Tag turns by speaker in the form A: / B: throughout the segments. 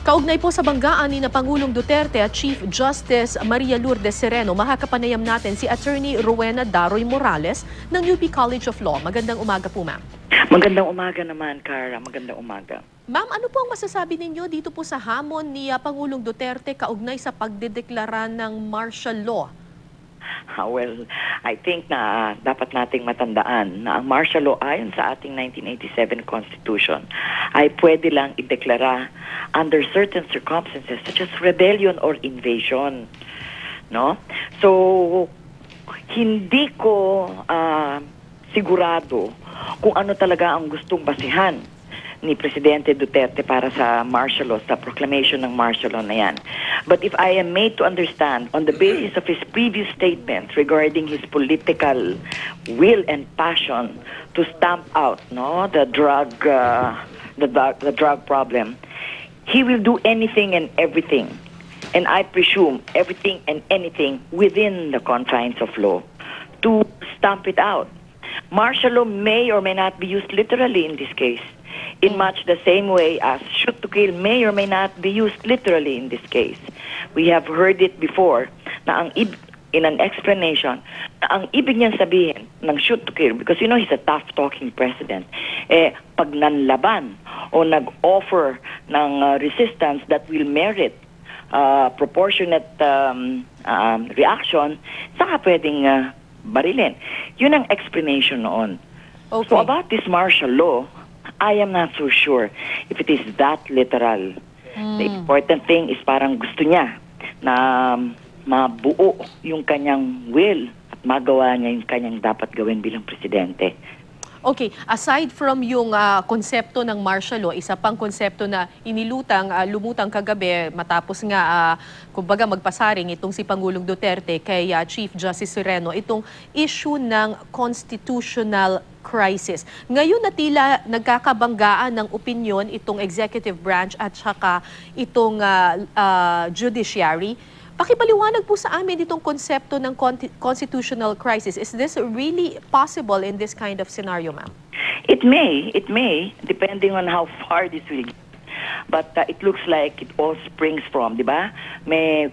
A: Kaugnay po sa banggaan ni na Pangulong Duterte at Chief Justice Maria Lourdes Sereno, makakapanayam natin si Attorney Rowena Daroy Morales ng UP College of Law. Magandang umaga po, ma'am.
B: Magandang umaga naman, Cara. Magandang umaga.
A: Ma'am, ano po ang masasabi ninyo dito po sa hamon ni Pangulong Duterte kaugnay sa pagdedeklara ng martial law?
B: Well, I think na dapat nating matandaan na ang martial law ayon sa ating 1987 Constitution ay pwede lang ideklara under certain circumstances such as rebellion or invasion. No? So, hindi ko sigurado kung ano talaga ang gustong basihan ni Presidente Duterte para sa martial law, sa proclamation ng martial law na yan. But if I am made to understand on the basis of his previous statements regarding his political will and passion to stamp out the drug problem, he will do anything and everything. And I presume everything and anything within the confines of law to stamp it out. Martial law may or may not be used literally in this case, in much the same way as shoot to kill may or may not be used literally in this case. We have heard it before na in an explanation na ang ibig niyang sabihin ng shoot to kill, because he's a tough-talking president, pag nanlaban o nag-offer ng resistance that will merit proportionate reaction, saka pwedeng barilin. Yun ang explanation noon.
A: Okay.
B: So about this martial law, I am not so sure if it is that literal. The important thing is parang gusto niya na mabuo yung kanyang will at magawa niya yung kanyang dapat gawin bilang presidente.
A: Okay, aside from yung konsepto ng martial law, isa pang konsepto na lumutang kagabi matapos nga, kumbaga magpasaring itong si Pangulong Duterte kay Chief Justice Sereno, itong issue ng constitutional crisis. Ngayon na tila nagkakabanggaan ng opinyon itong executive branch at saka itong judiciary. Pakipaliwanag po sa amin itong konsepto ng constitutional crisis. Is this really possible in this kind of scenario, ma'am?
B: It may, depending on how far this will get. But it looks like it all springs from, di ba? May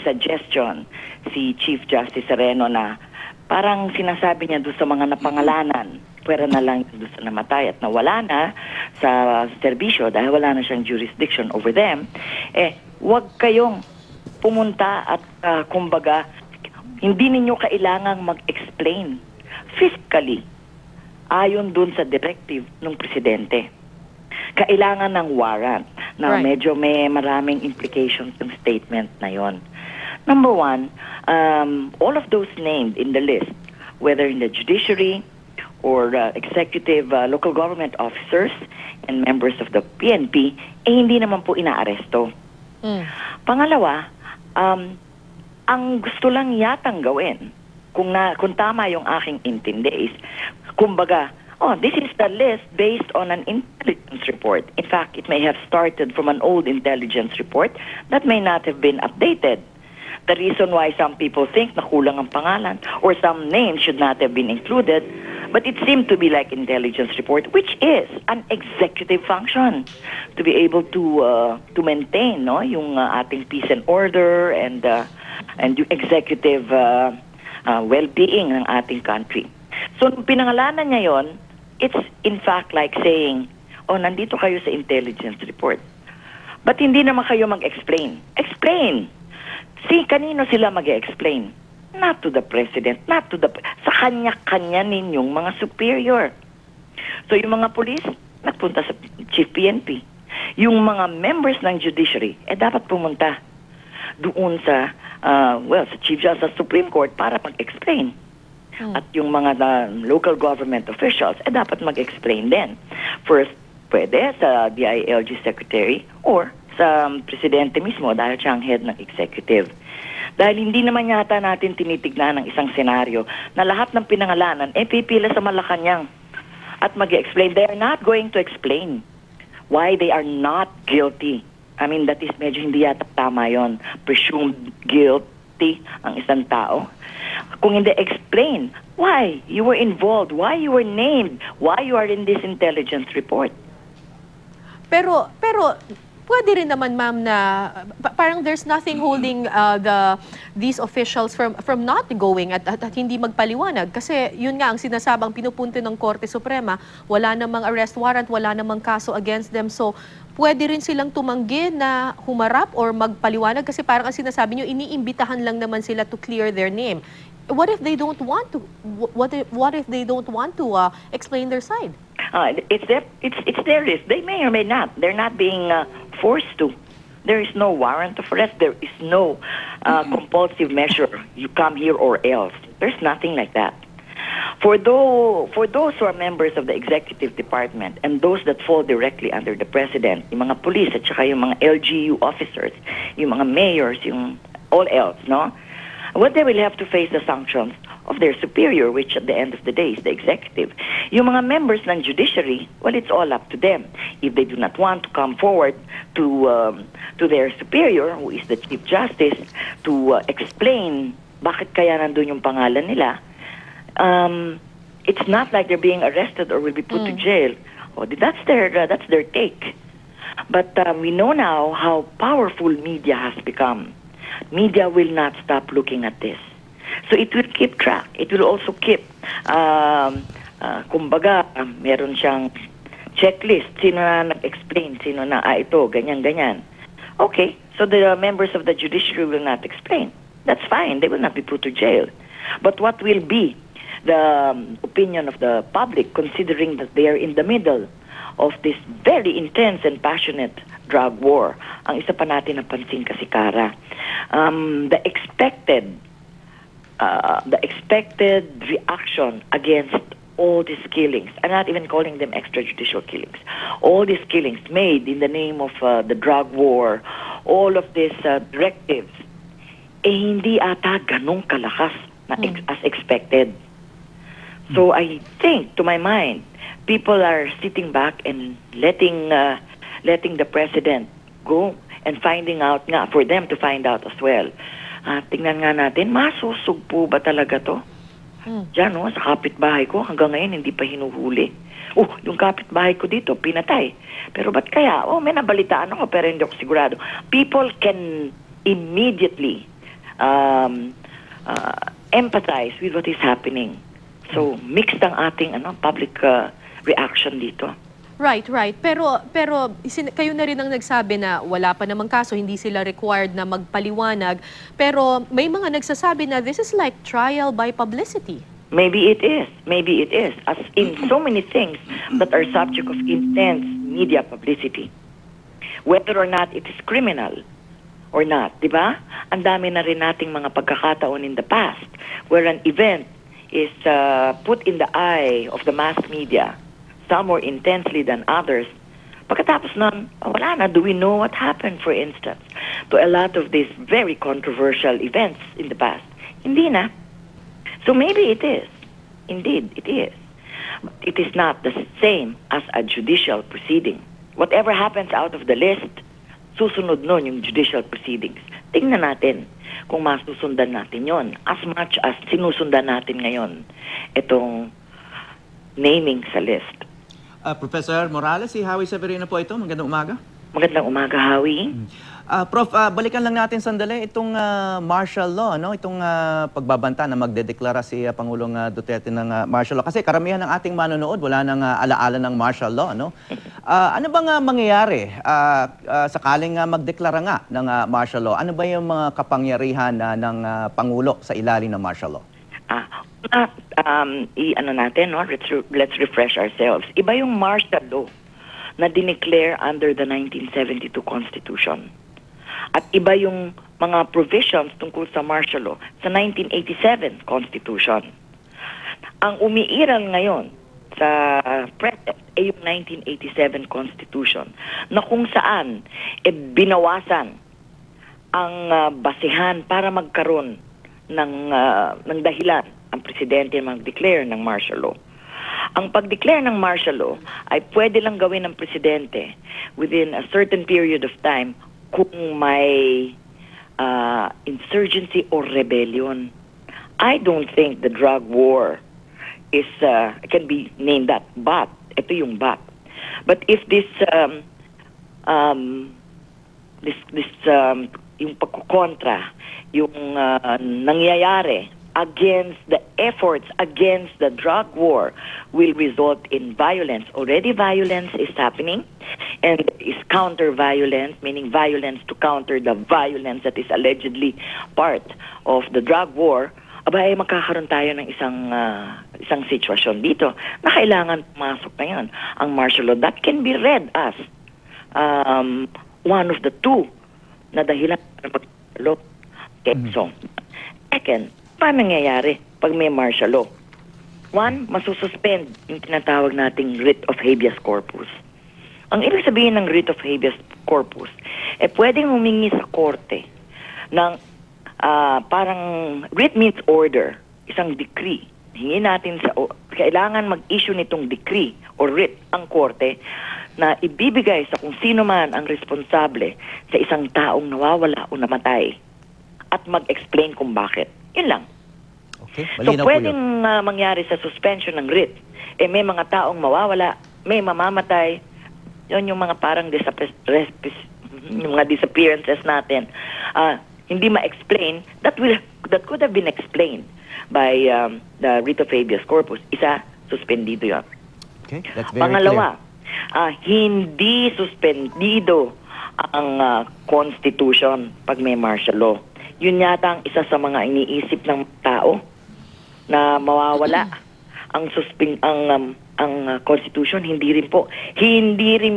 B: suggestion si Chief Justice Sereno na parang sinasabi niya doon sa mga napangalanan, pwera na lang doon sa namatay at nawala na sa serbisyo dahil wala na siyang jurisdiction over them, wag kayong pumunta at kumbaga, hindi ninyo kailangang mag-explain physically ayon dun sa directive ng presidente. Kailangan ng warrant na medyo may maraming implications ng statement na yon. Number one, all of those named in the list, whether in the judiciary or executive local government officers and members of the PNP, hindi naman po inaaresto. Pangalawa, ang gusto lang yatang gawin, kung tama yung aking intindi is, kumbaga, this is the list based on an intelligence report. In fact, it may have started from an old intelligence report that may not have been updated. The reason why some people think na kulang ang pangalan or some names should not have been included, but it seemed to be like intelligence report, which is an executive function to be able to maintain yung ating peace and order and yung executive well-being ng ating country. So nung pinangalanan niya yon, it's in fact like saying, nandito kayo sa intelligence report. But hindi naman kayo mag-explain. Explain! Kanino sila mag-explain? Not to the president, sa kanya-kanya ninyong mga superior. So yung mga police, nagpunta sa Chief PNP. Yung mga members ng judiciary, dapat pumunta doon sa Chief Justice sa Supreme Court para mag-explain. At yung mga local government officials, dapat mag-explain din. First, pwede sa DILG Secretary or sa presidente mismo dahil siya ang head ng executive. Dahil hindi naman yata natin tinitignan ng isang senaryo na lahat ng pinangalanan pipila sa Malacanang at mag-explain. They are not going to explain why they are not guilty. I mean, that is medyo hindi yata tama yun. Presumed guilty ang isang tao. Kung hindi explain why you were involved, why you were named, why you are in this intelligence report.
A: Pero pwede rin naman, ma'am, na parang there's nothing holding these officials from not going at hindi magpaliwanag. Kasi yun nga ang sinasabang pinupunto ng Korte Suprema, wala namang arrest warrant, wala namang kaso against them. So, pwede rin silang tumanggi na humarap or magpaliwanag kasi parang ang sinasabi nyo, iniimbitahan lang naman sila to clear their name. What if they don't want to? What if they don't want to explain their side?
B: It's their risk. They may or may not. They're not being forced to. There is no warrant of arrest. There is no compulsive measure. You come here or else. There's nothing like that. For those who are members of the executive department and those that fall directly under the president, yung mga police at saka yung mga LGU officers, yung mga mayors, yung all else, no? What they will have to face the sanctions of their superior, which at the end of the day is the executive. Yung mga members ng judiciary, well, it's all up to them. If they do not want to come forward to their superior, who is the Chief Justice, to explain bakit kaya nandun yung pangalan nila, it's not like they're being arrested or will be put to jail. Oh, that's their take. But we know now how powerful media has become. Media will not stop looking at this. So it will keep track. It will also keep, kumbaga, meron siyang checklist. Sino na nag-explain? Sino na, ito, ganyan. Okay, so the members of the judiciary will not explain. That's fine. They will not be put to jail. But what will be the opinion of the public, considering that they are in the middle of this very intense and passionate drug war? Ang isa pa natin napansin kasi, Kara, the expected reaction against all these killings, I'm not even calling them extrajudicial killings, all these killings made in the name of the drug war, all of these directives, hindi ata ganong kalakas na as expected. So I think, to my mind, people are sitting back and letting the president go and finding out nga, for them to find out as well. Tingnan nga natin, masusugpo ba talaga to? Diyan, no, sa kapitbahay ko, hanggang ngayon hindi pa hinuhuli. Yung kapitbahay ko dito, pinatay. Pero ba't kaya? May nabalitaan ako pero hindi ako sigurado. People can immediately empathize with what is happening. So, mixed ang ating public reaction dito.
A: Right. Pero kayo na rin ang nagsabi na wala pa namang kaso, hindi sila required na magpaliwanag. Pero may mga nagsasabi na this is like trial by publicity.
B: Maybe it is. As in so many things that are subject of intense media publicity. Whether or not it is criminal or not, di ba? Ang dami na rin nating mga pagkakataon in the past where an event is put in the eye of the mass media, some more intensely than others. Pagkatapos nun, wala na. Do we know what happened, for instance, to a lot of these very controversial events in the past? Hindi na. So maybe it is. Indeed, it is. But it is not the same as a judicial proceeding. Whatever happens out of the list, susunod nun yung judicial proceedings. Tingnan natin kung masusundan natin yon as much as sinusundan natin ngayon itong naming sa list.
C: Professor Morales, si Howie Severino po ito. Magandang umaga.
B: Magandang umaga, Howie.
C: Prof, balikan lang natin sandali itong martial law, no? Itong pagbabanta na magdedeklara si Pangulong Duterte ng martial law. Kasi karamihan ng ating manonood, wala nang alaala ng martial law, no? Ano bang mangyayari sakaling magdeklara nga ng martial law? Ano ba yung mga kapangyarihan ng Pangulo sa ilalim ng martial law? Natin, no? Let's refresh ourselves. Iba yung martial law na dineclare under the 1972 Constitution. At iba yung mga provisions tungkol sa martial law sa 1987 Constitution. Ang umiiral ngayon sa present ay yung 1987 Constitution na kung saan binawasan ang basihan para magkaroon ng dahilan ang presidente mag-declare ng martial law. Ang pag-declare ng martial law ay pwede lang gawin ng presidente within a certain period of time kung may insurgency or rebellion. I don't think the drug war is can be named that, but ito yung but. But if this
B: yung pagkukontra, yung nangyayari against the efforts against the drug war will result in violence. Already violence is happening, and is counter-violence, meaning violence to counter the violence that is allegedly part of the drug war. Aba, ay magkakaroon tayo ng isang sitwasyon dito na kailangan pumasok na yan ang martial law. That can be read as one of the two na dahilan ng martial law. Okay, so, second, paano nangyayari pag may martial law? One, masususpend yung tinatawag nating writ of habeas corpus. Ang ibig sabihin ng writ of habeas corpus, pwedeng humingi sa korte ng parang writ means order, isang decree. Hingin natin kailangan mag-issue nitong decree or writ ang korte na ibibigay sa kung sino man ang responsable sa isang taong nawawala o namatay at mag-explain kung bakit. Yun lang.
D: Okay,
B: So
D: malinaw po
B: pwedeng
D: yun.
B: mangyari sa suspension ng writ, may mga taong mawawala, may mamamatay, yun yung mga parang yung mga disappearances natin. Hindi ma-explain, that could have been explained by the writ of habeas corpus. Isa, suspendido yun.
D: Okay, that's very
B: Pangalawa, hindi suspendido ang constitution pag may martial law. Yun yata ang isa sa mga iniisip ng tao na mawawala ang constitution. Hindi rin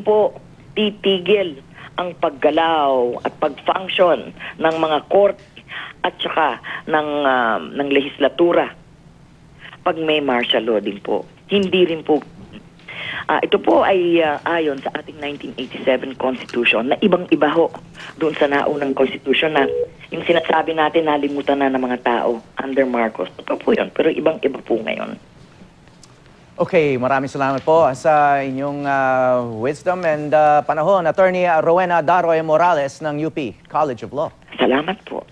B: po titigil ang paggalaw at pag-function ng mga korte at saka ng lehislatura pag may martial law din po. Hindi rin po. Ito po ay ayon sa ating 1987 Constitution na ibang-iba ho doon sa naunang Constitution na yung sinasabi natin nalimutan na ng mga tao under Marcos. Ito po yun, pero ibang-iba po ngayon.
D: Okay, maraming salamat po sa inyong wisdom and panahon. Attorney Rowena Daroy Morales ng UP College of Law.
B: Salamat po.